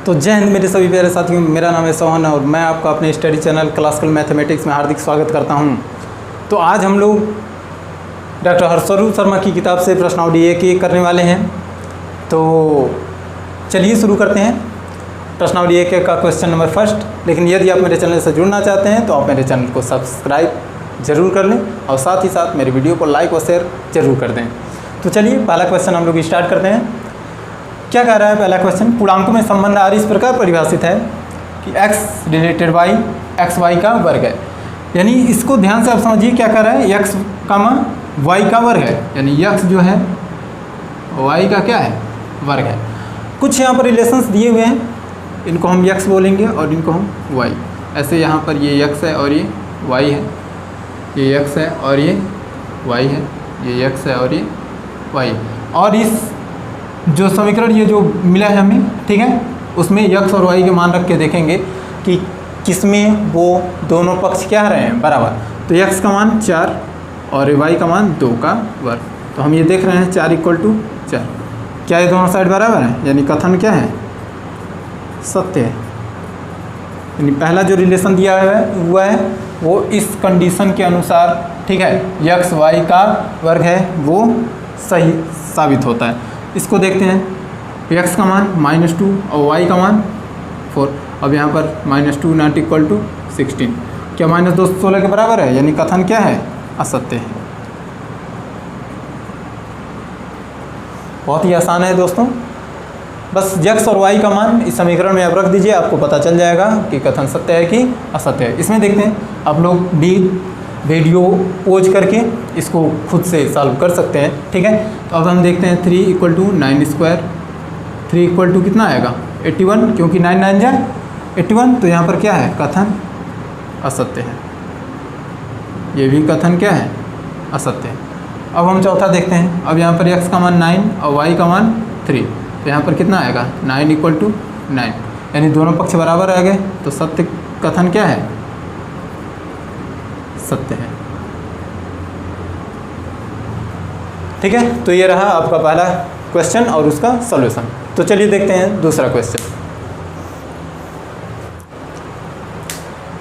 तो जय हिंद मेरे सभी प्यारे साथियों, मेरा नाम है सोहन और मैं आपका अपने स्टडी चैनल क्लासिकल मैथमेटिक्स में हार्दिक स्वागत करता हूं। तो आज हम लोग डॉक्टर हर्षरूप शर्मा की किताब से प्रश्नावली एक करने वाले हैं। तो चलिए शुरू करते हैं प्रश्नावली एक का क्वेश्चन नंबर फर्स्ट। लेकिन यदि आप मेरे चैनल से जुड़ना चाहते हैं तो आप मेरे चैनल को सब्सक्राइब ज़रूर कर लें और साथ ही साथ मेरे वीडियो को लाइक और शेयर ज़रूर कर दें। तो चलिए पहला क्वेश्चन हम लोग स्टार्ट करते हैं। क्या कह रहा है पहला क्वेश्चन? पूर्णांकों में संबंध आर इस प्रकार परिभाषित है कि x related y x y का वर्ग है। यानी इसको ध्यान से आप समझिए, क्या कह रहा है? x कामा y का वर्ग है, यानी x जो है y का क्या है? वर्ग है। कुछ यहाँ पर रिलेशंस दिए हुए हैं, इनको हम x बोलेंगे और इनको हम y। ऐसे यहाँ पर ये x है और ये y है, ये x है और ये y है, ये x है और ये y। और इस जो समीकरण ये जो मिला है हमें, ठीक है, उसमें x और y के मान रख के देखेंगे कि किसमें वो दोनों पक्ष क्या रहे हैं? बराबर। तो x का मान 4 और y का मान 2 का वर्ग। तो हम ये देख रहे हैं 4 = 4। क्या ये दोनों साइड बराबर है? यानी कथन क्या है? सत्य है। यानी पहला जो रिलेशन दिया हुआ है वो इस कंडीशन के अनुसार, ठीक है, x y का वर्ग है, वो सही साबित होता है। इसको देखते हैं, x का मान -2 और y का मान 4। अब यहाँ पर -2 ≠ 16। क्या -2 16 के बराबर है? यानी कथन क्या है? असत्य है। बहुत ही आसान है दोस्तों, बस x और y का मान इस समीकरण में आप रख दीजिए, आपको पता चल जाएगा कि कथन सत्य है कि असत्य है। इसमें देखते हैं, आप लोग भी वीडियो पॉज करके इसको खुद से सॉल्व कर सकते हैं, ठीक है। तो अब हम देखते हैं 3 = 9²। 3 = कितना आएगा? 81, क्योंकि 9 9 जा 81। तो यहाँ पर क्या है? कथन असत्य है। ये भी कथन क्या है? असत्य है। अब हम चौथा देखते हैं। अब यहाँ पर x का मान 9 और y का मान 3। तो यहाँ पर कितना आएगा? 9 = 9, यानी दोनों पक्ष बराबर आ गए। तो सत्य कथन क्या है? सत्य है। ठीक है, तो ये रहा आपका पहला क्वेश्चन और उसका सॉल्यूशन। तो चलिए देखते हैं दूसरा क्वेश्चन।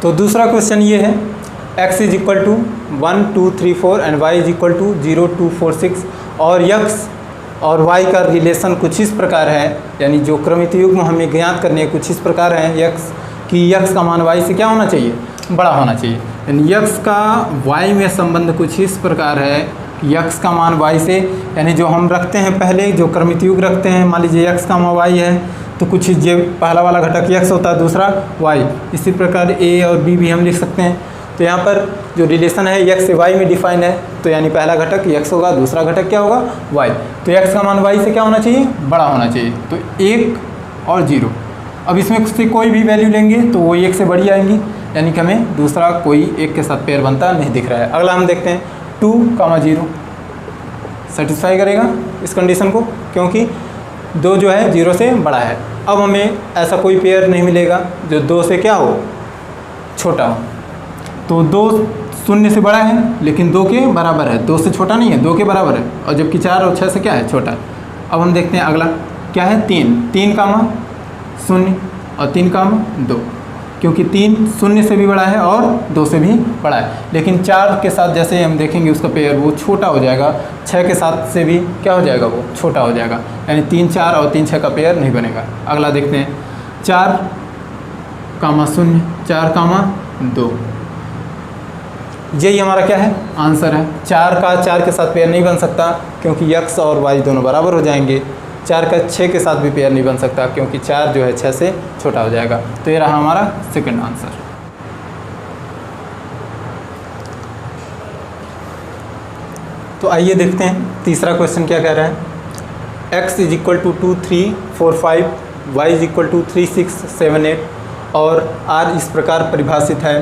तो दूसरा क्वेश्चन ये है, x = 1 2 3 4 एंड y = 0 2 4 6 और x और y का रिलेशन कुछ इस प्रकार है, यानी जो क्रमित युग्म हमें ज्ञात करने हैं कुछ इस प्रकार है कि x का मान y से क्या होना चाहिए? बड़ा होना चाहिए। यानी x का y में संबंध कुछ इस प्रकार है कि x का मान y से, यानी जो हम रखते हैं पहले जो क्रमित युग्म रखते हैं, मान लीजिए x का मान y है तो कुछ ये पहला वाला घटक x होता है, दूसरा y। इसी प्रकार a और b भी हम लिख सकते हैं। तो यहाँ पर जो रिलेशन है x से y में डिफाइन है, तो यानी पहला घटक x होगा, दूसरा घटक क्या होगा? y। तो x का मान y से क्या होना चाहिए? बड़ा होना चाहिए। तो 1 और 0। अब इसमें से कोई भी वैल्यू लेंगे तो वो 1 से बड़ी आएंगी, यानी कि हमें दूसरा कोई 1 के साथ पेयर बनता नहीं दिख रहा है। अगला हम देखते हैं 2, 0 सेटिस्फाई करेगा इस कंडीशन को, क्योंकि 2 जो है 0 से बड़ा है। अब हमें ऐसा कोई पेयर नहीं मिलेगा जो 2 से क्या हो? छोटा हो। तो 2 0 से बड़ा है लेकिन 2 के बराबर है, 2 से छोटा नहीं है, 2 के बराबर है। और जबकि 4 और 6 से क्या है? छोटा। अब हम देखते हैं अगला क्या है? 3 का मान 0 और 3 का मान 2, क्योंकि 3 0 से भी बड़ा है और 2 से भी बड़ा है। लेकिन 4 के साथ जैसे हम देखेंगे उसका पेयर वो छोटा हो जाएगा, 6 के साथ से भी क्या हो जाएगा? वो छोटा हो जाएगा। यानी 3 4 और 3 6 का पेयर नहीं बनेगा। अगला देखते हैं 4 का मान 0, 4 का मान 2। यही हमारा क्या है? आंसर है। 4 का 4 के साथ पेयर नहीं बन सकता क्योंकि x और y दोनों बराबर हो जाएंगे। 4 का 6 के साथ भी पेयर नहीं बन सकता क्योंकि 4 जो है 6 से छोटा हो जाएगा। तो ये रहा हमारा सेकंड आंसर। तो आइए देखते हैं तीसरा क्वेश्चन क्या कह रहा है। x = 2 3 4 5 y = 3 6 7 8 और r इस प्रकार परिभाषित है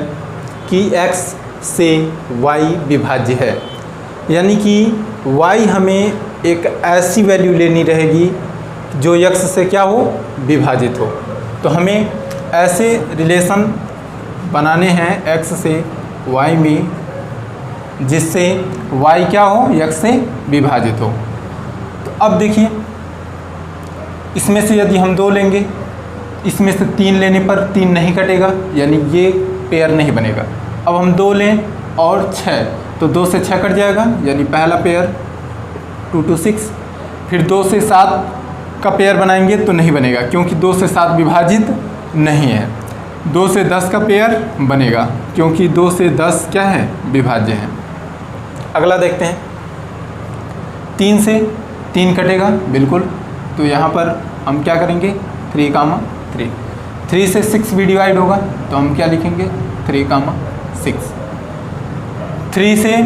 कि x से y विभाज्य है। यानी कि y हमें एक ऐसी वैल्यू लेनी रहेगी जो x से क्या हो? विभाजित हो। तो हमें ऐसे रिलेशन बनाने हैं x से y में जिससे y क्या हो? x से विभाजित हो। तो अब देखिए, इसमें से यदि हम 2 लेंगे इसमें से 3 लेने पर 3 नहीं कटेगा, यानी ये पेयर नहीं बनेगा। अब हम 2 लें और 6, तो 2 से 6 कट जाएगा, यानी पहला पेयर 2 to 6। फिर 2 से 7 का पेयर बनाएंगे तो नहीं बनेगा, क्योंकि 2 से 7 विभाजित नहीं है। 2 से 10 का पेयर बनेगा, क्योंकि 2 से 10 क्या है, विभाज्य है। अगला देखते हैं, 3 से 3 कटेगा बिल्कुल, तो यहाँ पर हम क्या करेंगे, 3, 3 से 6 भी डिवाइड होगा, तो हम क्या लिखेंगे, 3, 6। 3 से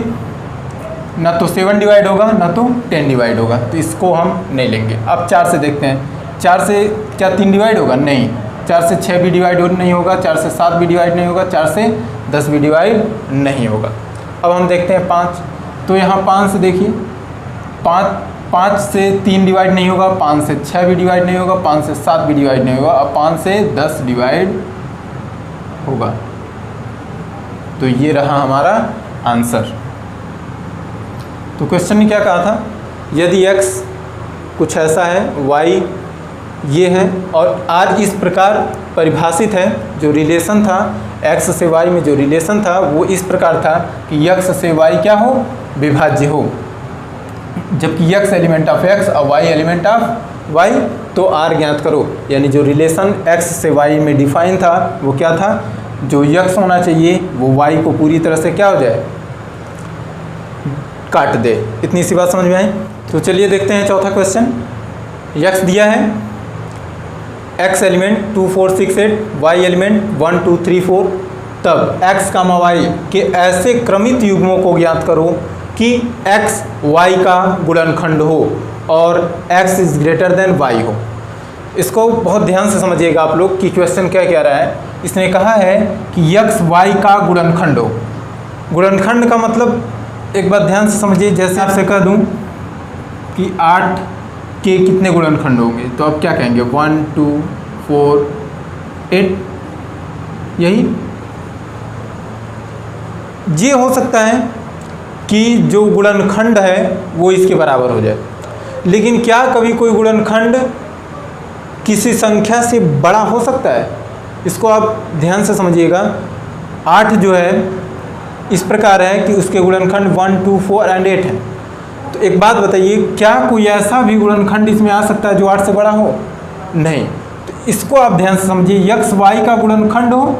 ना तो 7 डिवाइड होगा ना तो 10 डिवाइड होगा, तो इसको हम नहीं लेंगे। अब 4 से देखते हैं, 4 से क्या 3 डिवाइड होगा, नहीं। 4 से 6 भी डिवाइड नहीं होगा, 4 से 7 भी डिवाइड नहीं होगा, 4 से 10 भी डिवाइड नहीं होगा। अब हम देखते हैं 5, तो यहाँ 5 से देखिए, 5 से 3 डिवाइड नहीं होगा, 5 से 6 भी डिवाइड नहीं होगा, 5 से 7 भी डिवाइड नहीं होगा, अब 5 से 10 डिवाइड होगा। तो ये रहा हमारा आंसर। तो क्वेश्चन ने क्या कहा था, यदि x कुछ ऐसा है, y ये है और r इस प्रकार परिभाषित है, जो रिलेशन था x से y में, जो रिलेशन था वो इस प्रकार था कि x से y क्या हो, विभाज्य हो, जबकि x एलिमेंट ऑफ x और y एलिमेंट ऑफ y, तो r ज्ञात करो। यानी जो रिलेशन x से y में डिफाइन था वो क्या था, जो x होना चाहिए वो y को पूरी तरह से क्या हो जाए, काट दे। इतनी सी बात समझ में आई। तो चलिए देखते हैं चौथा क्वेश्चन। x दिया है, x एलिमेंट 2, 4, 6, 8, y एलिमेंट 1, 2, 3, 4, तब x, y के ऐसे क्रमित युग्मों को ज्ञात करो कि x y का गुणनखंड हो और x is greater than y हो। इसको बहुत ध्यान से समझिएगा आप लोग कि क्वेश्चन क्या कह रहा है। इसने कहा है कि x y का गुणनखंड हो। गुणनखंड का मतलब एक बात ध्यान से समझिए, जैसे आपसे कह दूं कि 8 के कितने गुणनखंड होंगे, तो आप क्या कहेंगे, 1, 2, 4, 8, यही। ये हो सकता है कि जो गुणनखंड है वो इसके बराबर हो जाए, लेकिन क्या कभी कोई गुणनखंड किसी संख्या से बड़ा हो सकता है? इसको आप ध्यान से समझिएगा। 8 जो है इस प्रकार है कि उसके गुणनखंड 1, 2, 4 एंड 8 है। तो एक बात बताइए, क्या कोई ऐसा भी गुणनखंड इसमें आ सकता है जो 8 से बड़ा हो? नहीं। तो इसको आप ध्यान से समझिए, x y का गुणनखंड हो,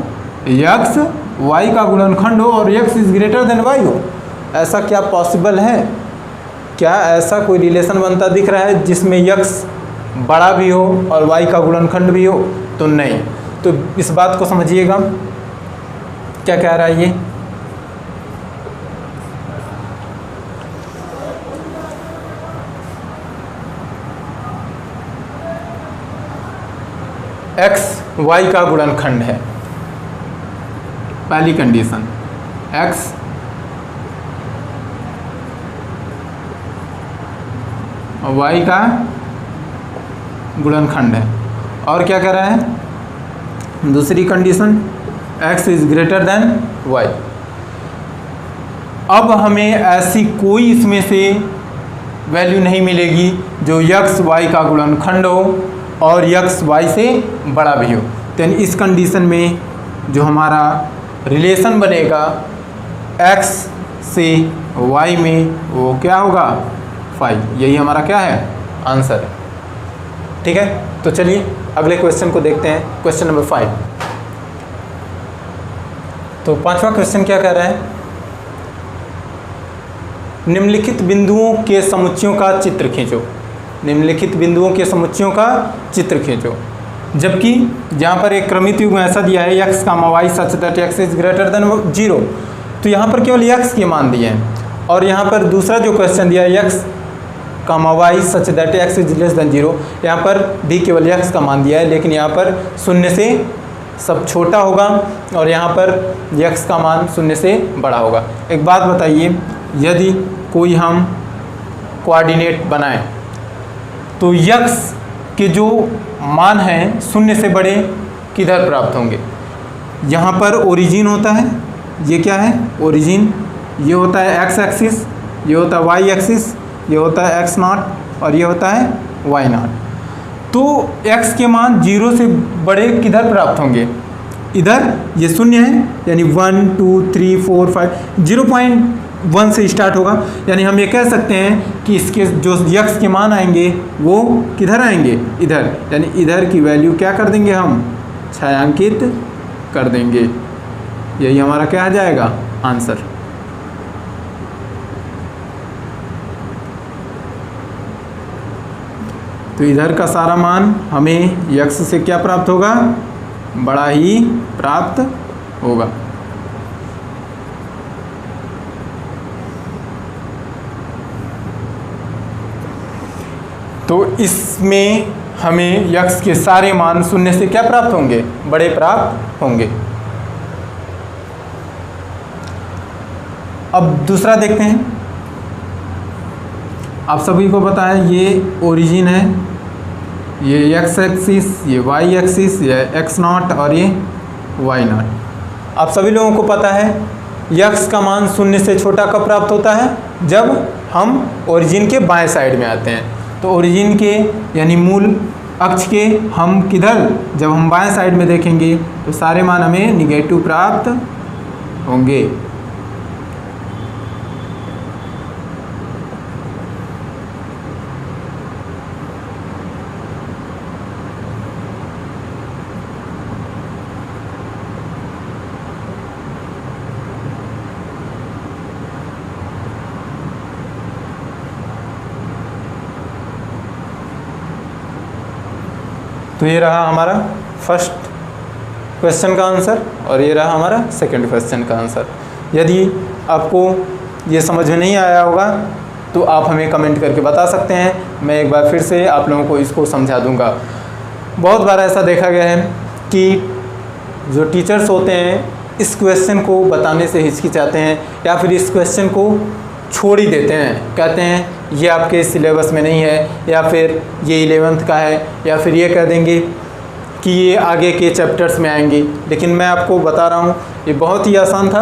x y का गुणनखंड हो और x is greater than y हो। ऐसा क्या पॉसिबल है? क्या ऐसा कोई रिलेशन बनता दिख रहा है जिसमें x बड़ा भी हो और y का गुणनखंड भी हो? तो नहीं। तो इस बात को समझिएगा, क्या कह रहा है ये, x y का गुणनखंड है। पहली कंडीशन, x y का गुणनखंड है। और क्या कह रहा है, दूसरी condition, x is greater than y। अब हमें ऐसी कोई इसमें से वैल्यू नहीं मिलेगी जो x y का गुणनखंड हो और x y से बड़ा भी हो। तो इस कंडीशन में जो हमारा रिलेशन बनेगा x से y में वो क्या होगा, 5। यही हमारा क्या है, आंसर है। ठीक है, तो चलिए अगले क्वेश्चन को देखते हैं, क्वेश्चन नंबर 5। तो 5वां क्वेश्चन क्या कह रहा है, निम्नलिखित बिंदुओं के समुच्चयों का चित्र खींचो। निम्नलिखित बिंदुओं के समुच्चयों का चित्र खींचो। जबकि जहाँ पर एक क्रमित युग्म ऐसा दिया है x, y such that x is greater than 0, तो यहाँ पर केवल x के मान दिए हैं। और यहाँ पर दूसरा जो क्वेश्चन दिया है x, y such that x is less than 0, यहाँ पर भी केवल x का मान दिया है, लेकिन यहाँ पर 0 से सब छोटा होगा और यहाँ पर x का मान 0 से बड़ा होगा। एक बात बताइए, यदि कोई हम कोऑर्डिनेट बनाएं तो x के जो मान हैं 0 से बड़े किधर प्राप्त होंगे? यहाँ पर ओरिजिन होता है, ये क्या है, ओरिजिन, ये होता है x एक्सिस, ये होता है y एक्सिस, ये होता है x0 और ये होता है y0। तो x के मान 0 से बड़े किधर प्राप्त होंगे? इधर ये शून्य है, यानी 1 2 3 4 5 0.1 से स्टार्ट होगा, यानी हम ये कह सकते हैं कि इसके जो x के मान आएंगे वो किधर आएंगे? इधर, यानी इधर की वैल्यू क्या कर देंगे हम? छायांकित कर देंगे। यही हमारा क्या आ जाएगा? आंसर। तो इधर का सारा मान हमें x से क्या प्राप्त होगा? बड़ा ही प्राप्त होगा। तो इसमें हमें x के सारे मान शून्य से क्या प्राप्त होंगे? बड़े प्राप्त होंगे। अब दूसरा देखते हैं। आप सभी को पता है ये ओरिजिन है, ये x एक्सिस, ये y एक्सिस, ये x0 और ये y0। आप सभी लोगों को पता है x का मान शून्य से छोटा कब प्राप्त होता है? जब हम ओरिजिन के बाएं साइड में आते हैं। तो ओरिजिन के यानी मूल अक्ष के हम किधर? जब हम बाएं साइड में देखेंगे तो सारे मान हमें निगेटिव प्राप्त होंगे। तो ये रहा हमारा फर्स्ट क्वेश्चन का आंसर और ये रहा हमारा सेकंड क्वेश्चन का आंसर। यदि आपको ये समझ में नहीं आया होगा तो आप हमें कमेंट करके बता सकते हैं, मैं एक बार फिर से आप लोगों को इसको समझा दूंगा। बहुत बार ऐसा देखा गया है कि जो टीचर्स होते हैं इस क्वेश्चन को बताने से हिचकिचाते हैं या फिर इस क्वेश्चन को छोड़ ही देते हैं, कहते हैं ये आपके सिलेबस में नहीं है, या फिर ये 11th का है, या फिर ये कह देंगे कि ये आगे के चैप्टर्स में आएंगे। लेकिन मैं आपको बता रहा हूँ ये बहुत ही आसान था।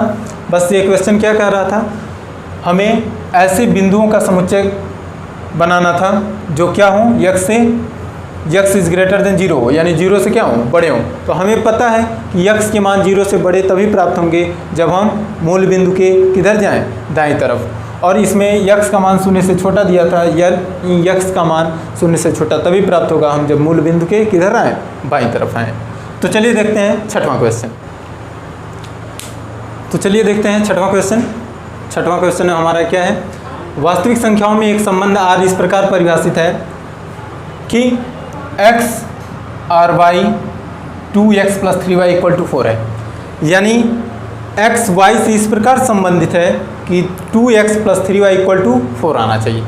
बस ये क्वेश्चन क्या कह रहा था? हमें ऐसे बिंदुओं का समुच्चय बनाना था जो क्या हो? x इज़ ग्रेटर देन 0 हो, यानी 0 से क्या हो? बड़े हों। तो हमें पता है कि x के मान 0 से बड़े तभी प्राप्त होंगे जब हम मूल बिंदु के किधर जाएं? दाएं तरफ। और इसमें x का मान शून्य से छोटा दिया था, x का मान शून्य से छोटा तभी प्राप्त होगा हम जब मूल बिंदु के किधर आएँ? बाईं तरफ आएँ। तो चलिए देखते हैं छठवां क्वेश्चन। छठवां क्वेश्चन हमारा क्या है? वास्तविक संख्याओं में एक संबंध r इस प्रकार परिभाषित है कि x और y 2x + 3y = 4 है। यानी x y से इस प्रकार संबंधित है कि 2x + 3y = 4 आना चाहिए।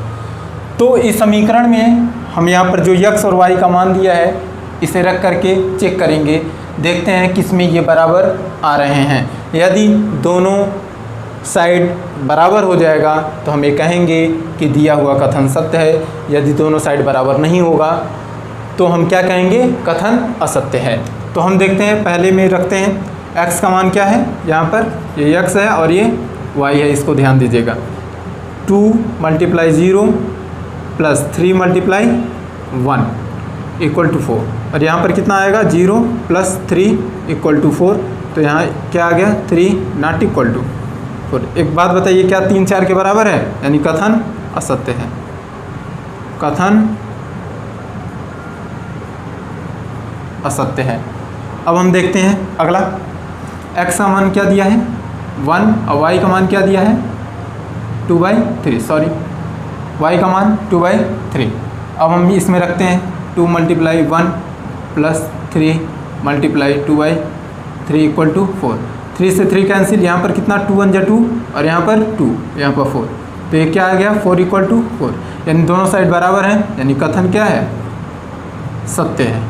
तो इस समीकरण में हम यहाँ पर जो x और y का मान दिया है इसे रख करके चेक करेंगे, देखते हैं किसमें ये बराबर आ रहे हैं। यदि दोनों साइड बराबर हो जाएगा तो हम ये कहेंगे कि दिया हुआ कथन सत्य है। यदि दोनों साइड बराबर नहीं होगा तो हम क्या कहेंगे? कथन असत्य है। तो हम देखते हैं, पहले में रखते हैं x का मान क्या है? यहाँ पर ये x है और ये y है, इसको ध्यान दीजिएगा। 2 × 0 + 3 × 1 = 4 और यहाँ पर कितना आएगा? 0 + 3 = 4। तो यहाँ क्या आ गया? 3 ≠ = 4। एक बात बताइए, क्या 3 4 के बराबर है? यानी कथन असत्य है। कथन असत्य है। अब हम देखते हैं अगला। x का मान क्या दिया है? 1 और y का मान क्या दिया है? 2/3। सॉरी, y का मान 2/3। अब हम इसमें रखते हैं 2 × 1 + 3 × 2/3 = 4। 3 से 3 कैंसिल, यहाँ पर कितना? 2 × 1 = 2 और यहाँ पर 2, यहाँ पर 4। तो ये क्या आ गया? 4 = 4, यानी दोनों साइड बराबर हैं, यानी कथन क्या है? सत्य है।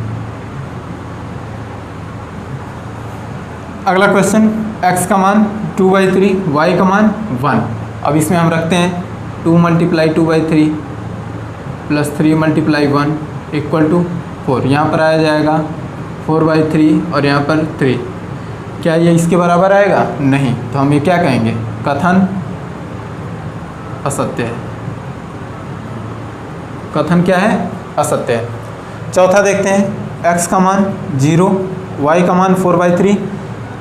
अगला क्वेश्चन, x का मान 2/3, y का मान 1। अब इसमें हम रखते हैं 2 × 2/3 + 3 × 1 = 4। यहाँ पर आ जाएगा 4/3 और यहाँ पर 3। क्या ये इसके बराबर आएगा? नहीं। तो हम ये क्या कहेंगे? कथन असत्य है। कथन क्या है? असत्य है। चौथा देखते हैं, x का मान 0, y का मान 4/3।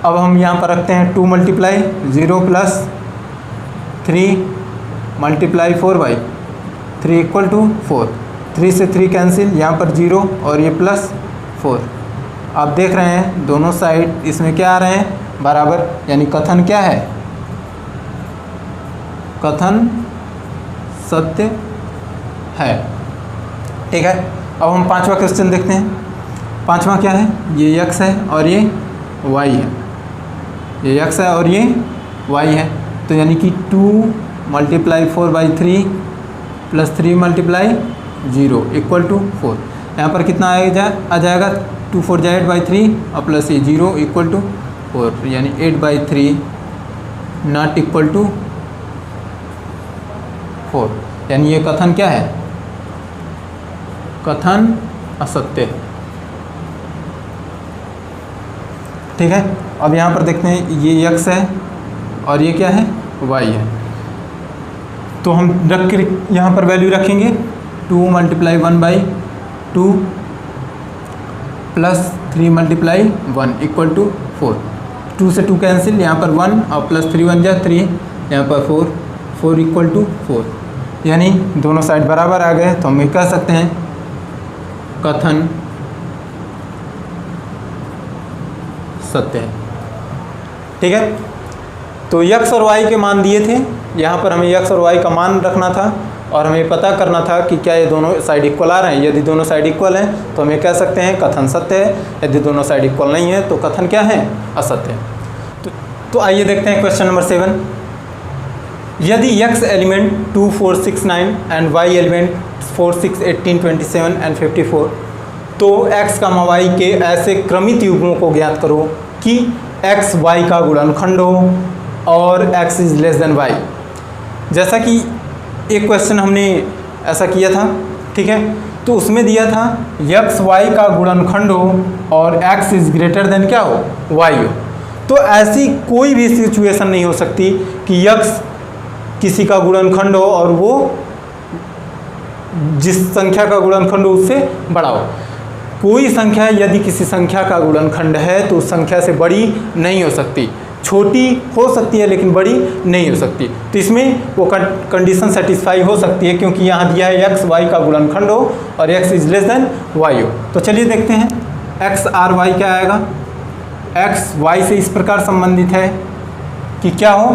अब हम यहाँ पर रखते हैं 2 multiply 0 plus 3 multiply 4/3 equal to 4। 3 से 3 कैंसिल, यहाँ पर 0 और ये प्लस 4। आप देख रहे हैं दोनों साइड इसमें क्या आ रहे हैं, बराबर, यानी कथन क्या है, कथन सत्य है। ठीक है, अब हम पांचवा क्वेश्चन देखते हैं। पांचवा क्या है, ये x है और ये y है, ये x है और ये y है। तो यानी कि 2 multiply 4/3 plus 3 multiply 0 equal to 4। यहाँ पर कितना आ जाएगा, 2 4 जा 8/3 और प्लस ये 0 इक्वल टू 4, यानी 8/3 नॉट इक्वल टू 4। यानी ये कथन क्या है, कथन असत्य है। ठीक है, अब यहाँ पर देखते हैं ये x है और ये क्या है, y है। तो हम रख के यहाँ पर वैल्यू रखेंगे, 2 multiply 1/2 plus 3 multiply 1 equal to 4। 2 से 2 कैंसिल, यहाँ पर 1 और प्लस 3 1 जा 3, यहाँ पर 4 इक्वल टू 4। यानी दोनों साइड बराबर आ गए, तो हम ये कह सकते हैं कथन सत्य है। ठीक है, तो x और y के मान दिए थे, यहाँ पर हमें x और y का मान रखना था और हमें पता करना था कि क्या ये दोनों साइड इक्वल आ रहे हैं। यदि दोनों साइड इक्वल हैं तो हमें कह सकते हैं कथन सत्य है, यदि दोनों साइड इक्वल नहीं है तो कथन क्या है, असत्य है। तो आइए देखते हैं क्वेश्चन नंबर 7। यदि x element 2 4 6 9 and y element 4 6 18 27 and 54, तो x, y के ऐसे क्रमित युग्मों को ज्ञात करो कि x y का गुणनखंड हो और x is less than y। जैसा कि एक क्वेश्चन हमने ऐसा किया था, ठीक है, तो उसमें दिया था x y का गुणनखंड हो और x इज ग्रेटर देन क्या हो, y हो। तो ऐसी कोई भी सिचुएशन नहीं हो सकती कि x किसी का गुणनखंड हो और वो जिस संख्या का गुणनखंड हो उससे बड़ा हो। कोई संख्या यदि किसी संख्या का गुणनखंड है तो उस संख्या से बड़ी नहीं हो सकती, छोटी हो सकती है लेकिन बड़ी नहीं हो सकती। तो इसमें वो कंडीशन सेटिस्फाई हो सकती है क्योंकि यहाँ दिया है x y का गुणनखंड हो और x is less than y हो। तो चलिए देखते हैं x r y क्या आएगा। x y से इस प्रकार संबंधित है कि क्या हो,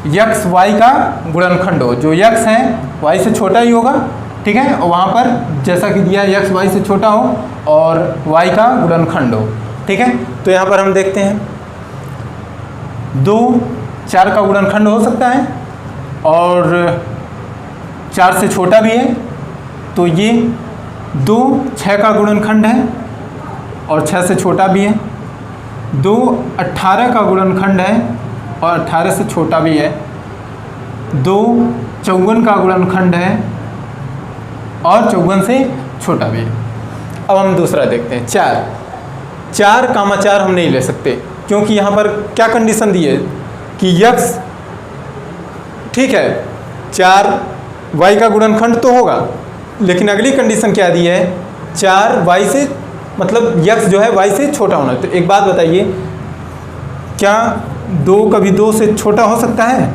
x y का गुणनखंड हो, जो x है y से छोटा ही होगा, ठीक है, और वहाँ पर जैसा कि दिया है x y से छोटा हो और y का गुणनखंड हो। ठीक है, तो यहाँ पर हम देखते हैं 2 4 का गुणनखंड हो सकता है और 4 से छोटा भी है, तो ये 2 6 का गुणनखंड है और 6 से छोटा भी है। 2 18 का गुणनखंड है और 18 से छोटा भी है। 2 54 का गुणनखंड है और 54 से छोटा भी है। अब हम दूसरा देखते हैं 4 4 हम नहीं ले सकते क्योंकि यहाँ पर क्या कंडीशन दी है कि x, ठीक है, 4 y का गुणनखंड तो होगा, लेकिन अगली कंडीशन क्या दी है, 4 y से, मतलब x जो है y से छोटा होना। तो एक बात बताइए, क्या 2 कभी 2 से छोटा हो सकता है?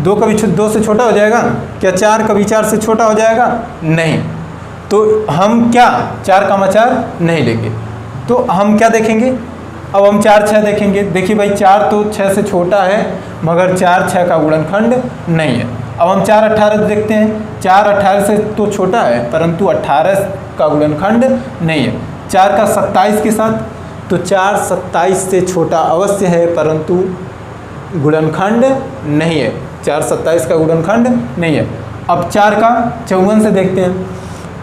2 कभी 2 से छोटा हो जाएगा क्या? 4 कभी 4 से छोटा हो जाएगा? नहीं। तो हम क्या 4 नहीं लेंगे, तो हम क्या देखेंगे, अब हम 4 6 देखेंगे। देखिए भाई 4 तो 6 से छोटा है मगर 4 6 का गुणनखंड नहीं है। अब हम 4 18 देखते हैं, 4 18 से तो छोटा है परंतु 18 का गुणनखंड नहीं है। 4 का 27 के साथ, तो 4 27 से छोटा अवश्य है परंतु गुणनखंड नहीं है। 4 27 का गुणनखंड नहीं है। अब 4 का 54 से देखते हैं,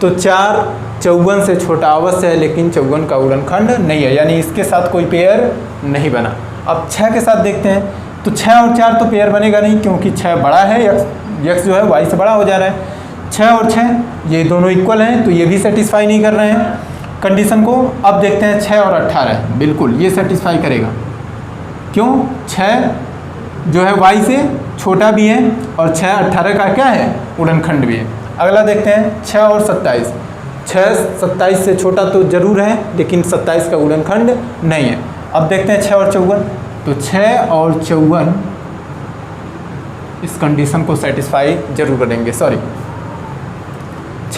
तो 4 54 से छोटा अवश्य है लेकिन 54 का गुणनखंड नहीं है, यानी इसके साथ कोई पेयर नहीं बना। अब 6 के साथ देखते हैं, तो 6 और 4 तो पेयर बनेगा नहीं क्योंकि 6 बड़ा है, x जो है y से बड़ा हो जा रहा है। 6 और 6 ये दोनों इक्वल हैं तो ये भी सेटिस्फाई नहीं कर रहे हैं कंडीशन को। अब देखते हैं 6 और 18, बिल्कुल ये सेटिस्फाई करेगा। क्यों? 6 जो है y से छोटा भी है और 6 18 का क्या है, गुणनखंड भी है। अगला देखते हैं 6 और 27, 6 27 से छोटा तो ज़रूर है, लेकिन 27 का गुणनखंड नहीं है। अब देखते हैं 6 और 54। तो 6 और 54 इस कंडीशन को सेटिस्फाई जरूर करेंगे। 6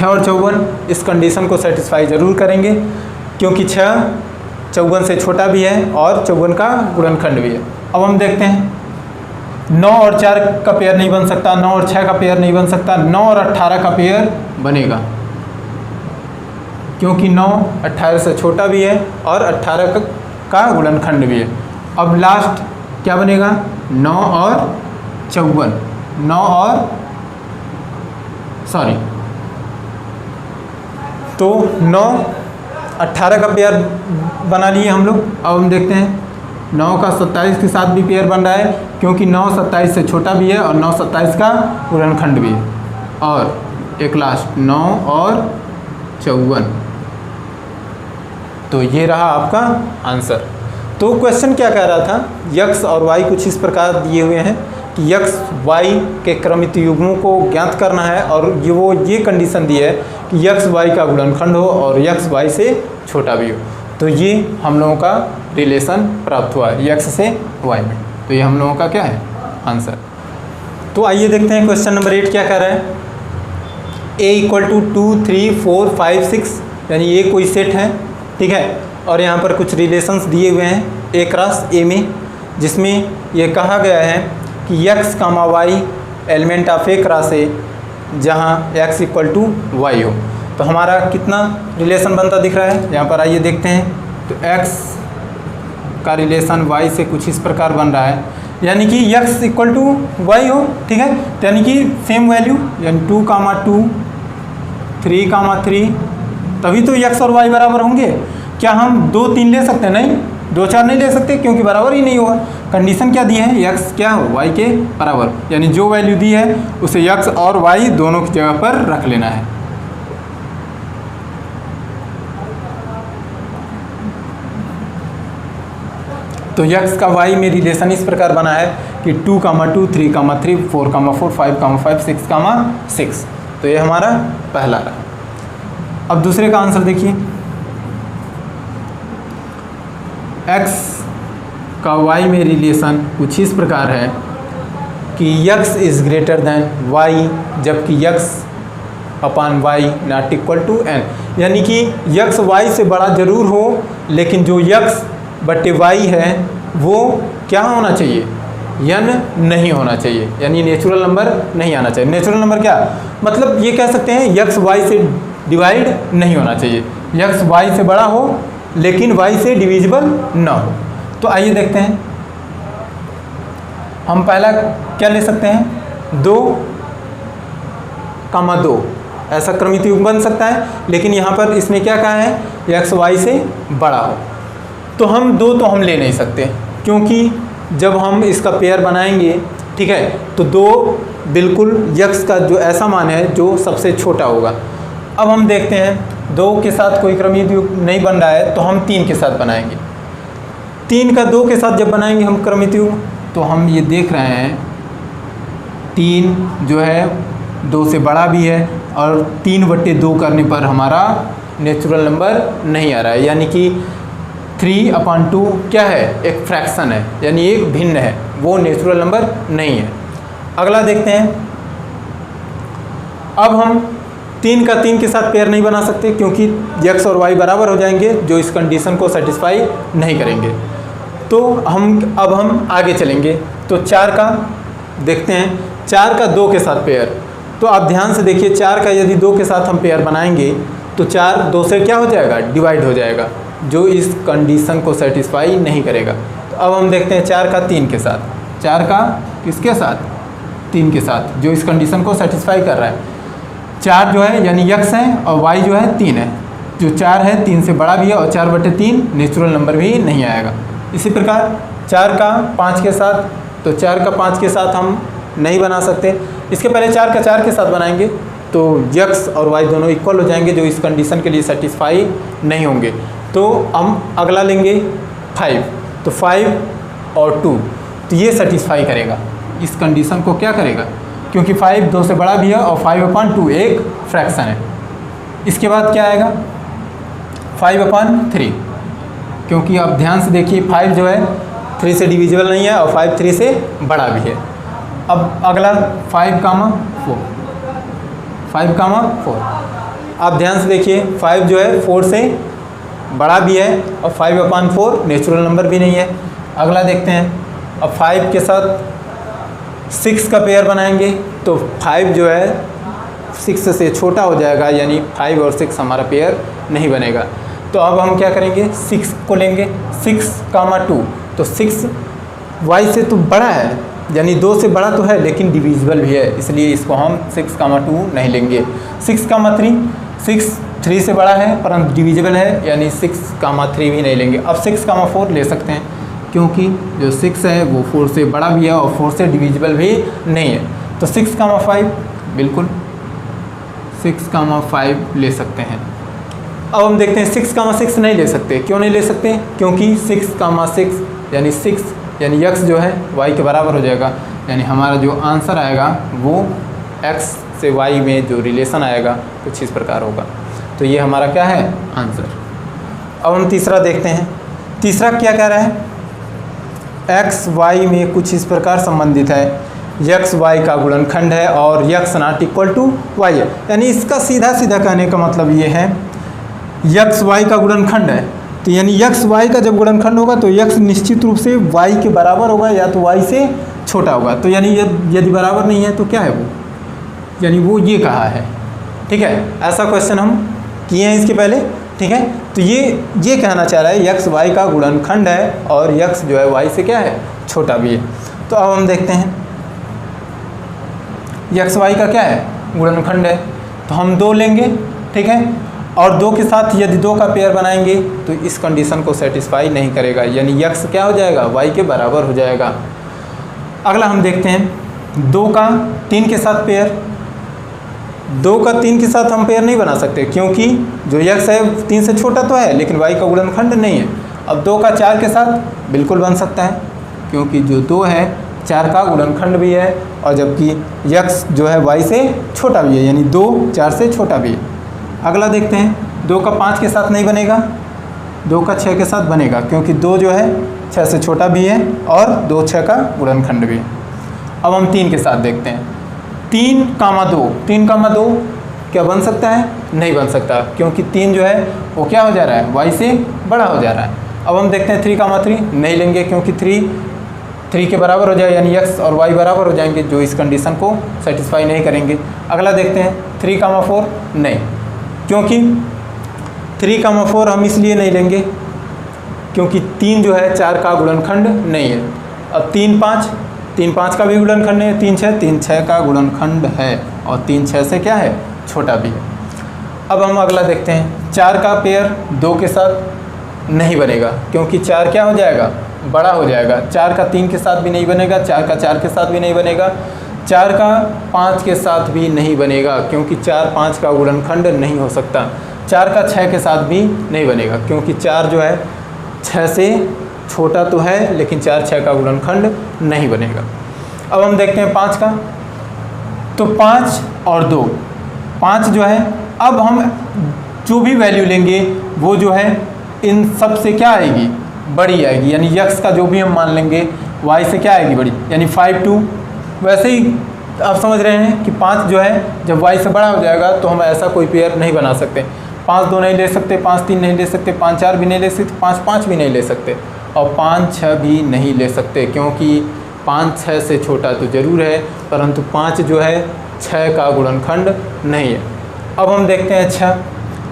और 54 इस कंडीशन को सेटिस्फाई जरूर करेंगे, क्योंकि 6 54 से छोटा भी है और 54 का गुणनखंड भी है। अब हम देखते हैं 9 और 4 का पेयर नहीं बन सकता, 9 और 6 का पेयर नहीं बन सकता, 9 और 18 का पेयर बनेगा, क्योंकि 9 18 से छोटा भी है और 18 का गुणनखंड भी है। अब लास्ट क्या बनेगा? 9 और 54, 9 और सॉरी तो 9 18 का पेयर बना लिए हम लोग। अब हम देखते हैं 9 का 27 के साथ भी पेयर बन रहा है, क्योंकि 9 27 से छोटा भी है और 9 27 का गुणनखंड भी है। और एक लास्ट 9 और 54, तो ये रहा आपका आंसर। तो क्वेश्चन क्या कह रहा था? यक्स और वाई कुछ इस प्रकार दिए हुए हैं कि यक्स वाई के क्रमित युग्मों को ज्ञात करना है, और ये कंडीशन दी है कि यक्स वाई का गुणनखंड हो और यक्स वाई से छोटा भी हो। तो ये हम लोगों का रिलेशन प्राप्त हुआ है यक्स से वाई में। तो ये हम लोगों का क्या है? आंसर। तो आइए देखते हैं क्वेश्चन नंबर 8 क्या कह रहा है। a = 2 3 4 5 6, यानी ये कोई सेट है, ठीक है, और यहाँ पर कुछ रिलेशंस दिए हुए हैं a क्रॉस a में, जिसमें ये कहा गया है कि x, y element of a cross a, जहाँ x = y हो। तो हमारा कितना रिलेशन बनता दिख रहा है यहाँ पर? आइए देखते हैं। तो x का रिलेशन y से कुछ इस प्रकार बन रहा है, यानी कि x = y हो, ठीक है, तो यानी कि सेम वैल्यू, यानी 2, 2 3, 3, तभी तो x और y बराबर होंगे। क्या हम 2, 3 ले सकते हैं? नहीं, 2, 4 नहीं ले सकते, क्योंकि बराबर ही नहीं होगा। कंडीशन क्या दी है? x क्या हो? y के बराबर, यानी जो वैल्यू दी है उसे x और y दोनों की जगह पर रख लेना है। तो x का y में रिलेशन इस प्रकार बना है कि 2, 2 3, 3 4, 4 5, 5 6, 6। तो ये हमारा पहला रहा। अब दूसरे का आंसर देखिए। x का y में रिलेशन कुछ इस प्रकार है कि x is greater than y, जबकि x upon y not equal to n, यानी कि x y से बड़ा ज़रूर हो, लेकिन जो x बटे y है वो क्या होना चाहिए? n नहीं होना चाहिए, यानी नेचुरल नंबर नहीं आना चाहिए। नेचुरल नंबर क्या मतलब? ये कह सकते हैं x y से डिवाइड नहीं होना चाहिए, x y से बड़ा हो लेकिन y से डिविजिबल ना हो। तो आइए देखते हैं, हम पहला क्या ले सकते हैं? 2, 2 ऐसा क्रमित युग्म बन सकता है, लेकिन यहाँ पर इसने क्या कहा है? x y से बड़ा हो। तो हम 2 तो हम ले नहीं सकते, क्योंकि जब हम इसका पेयर बनाएंगे, ठीक है, तो 2 बिल्कुल x का जो ऐसा मान है जो सबसे छोटा होगा। अब हम देखते हैं 2 के साथ कोई क्रमित युग्म नहीं बन रहा है, तो हम 3 के साथ बनाएंगे। 3 का 2 के साथ जब बनाएंगे हम क्रमित युग्म, तो हम ये देख रहे हैं 3 जो है 2 से बड़ा भी है, और 3/2 करने पर हमारा नेचुरल नंबर नहीं आ रहा है, यानी कि 3/2 क्या है? एक फ्रैक्शन है, यानी एक भिन्न है, वो नेचुरल नंबर नहीं है। अगला देखते हैं। अब हम 3 का 3 के साथ पेयर नहीं बना सकते, क्योंकि x और y बराबर हो जाएंगे, जो इस कंडीशन को सेटिस्फाई नहीं करेंगे। तो अब हम आगे चलेंगे। तो 4 का देखते हैं, 4 का 2 के साथ पेयर। तो आप ध्यान से देखिए, 4 का यदि 2 के साथ हम पेयर बनाएंगे तो 4 2 से क्या हो जाएगा? डिवाइड हो जाएगा, जो इस कंडीशन को सेटिस्फाई नहीं करेगा। तो अब हम देखते हैं 4 का 3 के साथ। 4 का किसके साथ? 3 के साथ, जो इस कंडीशन को सेटिस्फाई कर रहा है। 4 जो है यानी x है और y जो है 3 है। जो 4 है 3 से बड़ा भी है, और 4/3 नेचुरल नंबर भी नहीं आएगा। इसी प्रकार 4 का 5 के साथ, तो 4 का 5 के साथ हम नहीं बना सकते। इसके पहले 4 का 4 के साथ बनाएंगे तो x और y दोनों इक्वल हो जाएंगे, जो इस कंडीशन के लिए सेटिस्फाई नहीं होंगे। तो हम अगला लेंगे 5, तो 5 और 2, तो ये सेटिस्फाई करेगा, इस कंडीशन को क्या करेगा? क्योंकि 5 2 से बड़ा भी है और 5/2 एक फ्रैक्शन है। इसके बाद क्या आएगा 5/3, क्योंकि आप ध्यान से देखिए 5 जो है 3 से डिविजिबल नहीं है और 5 3 से बड़ा भी है। अब अगला 5,4, 5,4 आप ध्यान से देखिए 5 जो है 4 से बड़ा भी है और 5/4 नेचुरल नंबर भी नहीं है। अगला देखते हैं, अब 5 के साथ 6 का पेयर बनाएंगे तो 5 जो है 6 से छोटा हो जाएगा, यानी 5 और 6 हमारा पेयर नहीं बनेगा। तो अब हम क्या करेंगे 6 को लेंगे, 6,2 तो 6 y से तो बड़ा है, यानी 2 से बड़ा तो है लेकिन डिविजिबल भी है, इसलिए इसको हम 6,2 नहीं लेंगे। 6,3 6 3 से बड़ा है परंतु डिविजिबल है, यानी 6,3 भी नहीं लेंगे। अब 6,4 ले सकते हैं, क्योंकि जो 6 है वो 4 से बड़ा भी है और 4 से डिविजिबल भी नहीं है। तो 6,5 बिल्कुल 6,5 ले सकते हैं। अब हम देखते हैं 6,6 नहीं ले सकते। क्यों नहीं ले सकते? क्योंकि 6,6 यानी 6 यानी x जो है y के बराबर हो जाएगा, यानी हमारा जो आंसर आएगा वो x से y में जो रिलेशन आएगा कुछ इस प्रकार होगा। तो ये हमारा क्या है आंसर। अब हम तीसरा देखते हैं। तीसरा क्या कह रहा है, x y में कुछ इस प्रकार संबंधित है, x y का गुणनखंड है और x not equal to y है। यानी इसका सीधा सीधा कहने का मतलब ये है x y का गुणनखंड है, तो यानी x y का जब गुणनखंड होगा तो x निश्चित रूप से y के बराबर होगा या तो y से छोटा होगा। तो यानी यदि बराबर नहीं है तो क्या है वो, यानी वो ये कहा है। ठीक है, ऐसा क्वेश्चन हम किए हैं इसके पहले। ठीक है, तो ये कहना चाह रहा है x y का गुणनखंड है और x जो है y से क्या है छोटा भी है। तो अब हम देखते हैं x y का क्या है गुणनखंड है, तो हम 2 लेंगे। ठीक है, और 2 के साथ यदि 2 का पेयर बनाएंगे तो इस कंडीशन को सेटिस्फाई नहीं करेगा, यानी x क्या हो जाएगा y के बराबर हो जाएगा। अगला हम देखते हैं 2 का 3 के साथ पेयर। 2 का 3 के साथ हम पेयर नहीं बना सकते, क्योंकि जो x है 3 से छोटा तो है लेकिन y का गुणनखंड नहीं है। अब 2 का 4 के साथ बिल्कुल बन सकता है, क्योंकि जो 2 है 4 का गुणनखंड भी है और जबकि x जो है y से छोटा भी है, यानी 2 4 से छोटा भी है। अगला देखते हैं 2 का 5 के साथ नहीं बनेगा, 2 का 6 के साथ बनेगा, क्योंकि 2 जो है 6 से छोटा भी है और 2 6 का गुणनखंड भी है। अब हम 3 के साथ देखते हैं 3,2 3,2 क्या बन सकता है? नहीं बन सकता, क्योंकि 3 जो है वो क्या हो जा रहा है y से बड़ा हो जा रहा है। अब हम देखते हैं 3,3 नहीं लेंगे, क्योंकि 3 के बराबर हो जाए, यानी x और y बराबर हो जाएंगे, जो इस कंडीशन को सेटिस्फाई नहीं करेंगे। अगला देखते हैं 3,4 नहीं, क्योंकि 3,4 हम इसलिए नहीं लेंगे क्योंकि 3 जो है 4 का गुणनखंड नहीं है। अब 3,5 का भी गुणनखंड है, 3 6 का गुणनखंड है और 3 6 से क्या है छोटा भी है। अब हम अगला देखते हैं 4 का पेयर 2 के साथ नहीं बनेगा, क्योंकि 4 क्या हो जाएगा बड़ा हो जाएगा। 4 का 3 के साथ भी नहीं बनेगा, 4 का 4 के साथ भी नहीं बनेगा, 4 का 5 के साथ भी नहीं बनेगा, क्योंकि 4 5 का गुणनखंड नहीं हो सकता। 4 का 6 के साथ भी नहीं बनेगा, क्योंकि 4 जो है 6 से छोटा तो है लेकिन 4 6 का गुणनखंड नहीं बनेगा। अब हम देखते हैं 5 का, तो 5 और 2 5 जो है, अब हम जो भी वैल्यू लेंगे वो जो है इन सब से क्या आएगी बड़ी आएगी, यानी x का जो भी हम मान लेंगे y से क्या आएगी बड़ी, यानी 5,2। वैसे ही आप समझ रहे हैं कि 5 जो है जब y से बड़ा हो जाएगा तो हम ऐसा कोई पेयर नहीं बना सकते। 5,2 नहीं ले सकते, 5,3 नहीं ले सकते, 5,4 भी नहीं ले सकते, 5,5 भी नहीं ले सकते और 5,6 भी नहीं ले सकते, क्योंकि 5,6 से छोटा तो ज़रूर है परंतु 5 जो है 6 का गुणनखंड नहीं है। अब हम देखते हैं 6।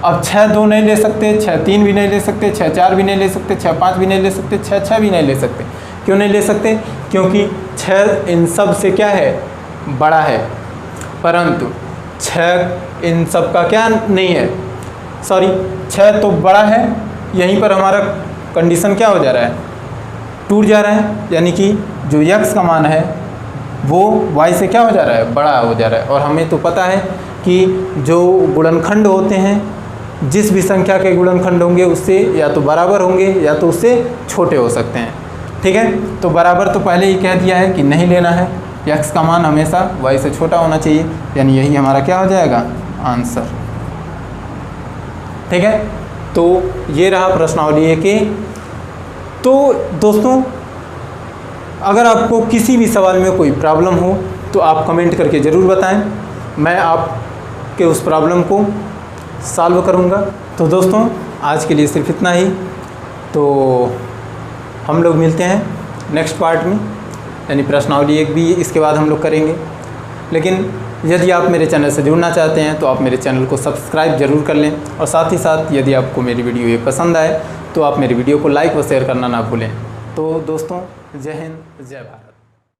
अब 6,2 नहीं ले सकते, 6,3 भी नहीं ले सकते, 6,4 भी नहीं ले सकते, 6,5 भी नहीं ले सकते, 6,6 भी नहीं ले सकते। क्यों नहीं ले सकते? क्योंकि 6 इन सब से क्या है बड़ा है, परंतु 6 इन सब का क्या नहीं है, सॉरी 6 तो बड़ा है, यहीं पर हमारा कंडीशन क्या हो जा रहा है टूट जा रहा है, यानी कि जो x का मान है वो y से क्या हो जा रहा है बड़ा हो जा रहा है। और हमें तो पता है कि जो गुणनखंड होते हैं जिस भी संख्या के गुणनखंड होंगे उससे या तो बराबर होंगे या तो उससे छोटे हो सकते हैं। ठीक है, तो बराबर तो पहले ही कह दिया है कि नहीं लेना है, x का मान हमेशा y से छोटा होना चाहिए, यानी यही हमारा क्या हो जाएगा आंसर। ठीक है, तो ये रहा प्रश्नावली 1A। तो दोस्तों, अगर आपको किसी भी सवाल में कोई प्रॉब्लम हो तो आप कमेंट करके ज़रूर बताएं, मैं आपके उस प्रॉब्लम को सॉल्व करूंगा। तो दोस्तों, आज के लिए सिर्फ इतना ही। तो हम लोग मिलते हैं नेक्स्ट पार्ट में, यानी प्रश्नावली 1B इसके बाद हम लोग करेंगे। लेकिन यदि आप मेरे चैनल से जुड़ना चाहते हैं तो आप मेरे चैनल को सब्सक्राइब ज़रूर कर लें, और साथ ही साथ यदि आपको मेरी वीडियो ये पसंद आए तो आप मेरी वीडियो को लाइक व शेयर करना ना भूलें। तो दोस्तों, जय हिंद, जय भारत।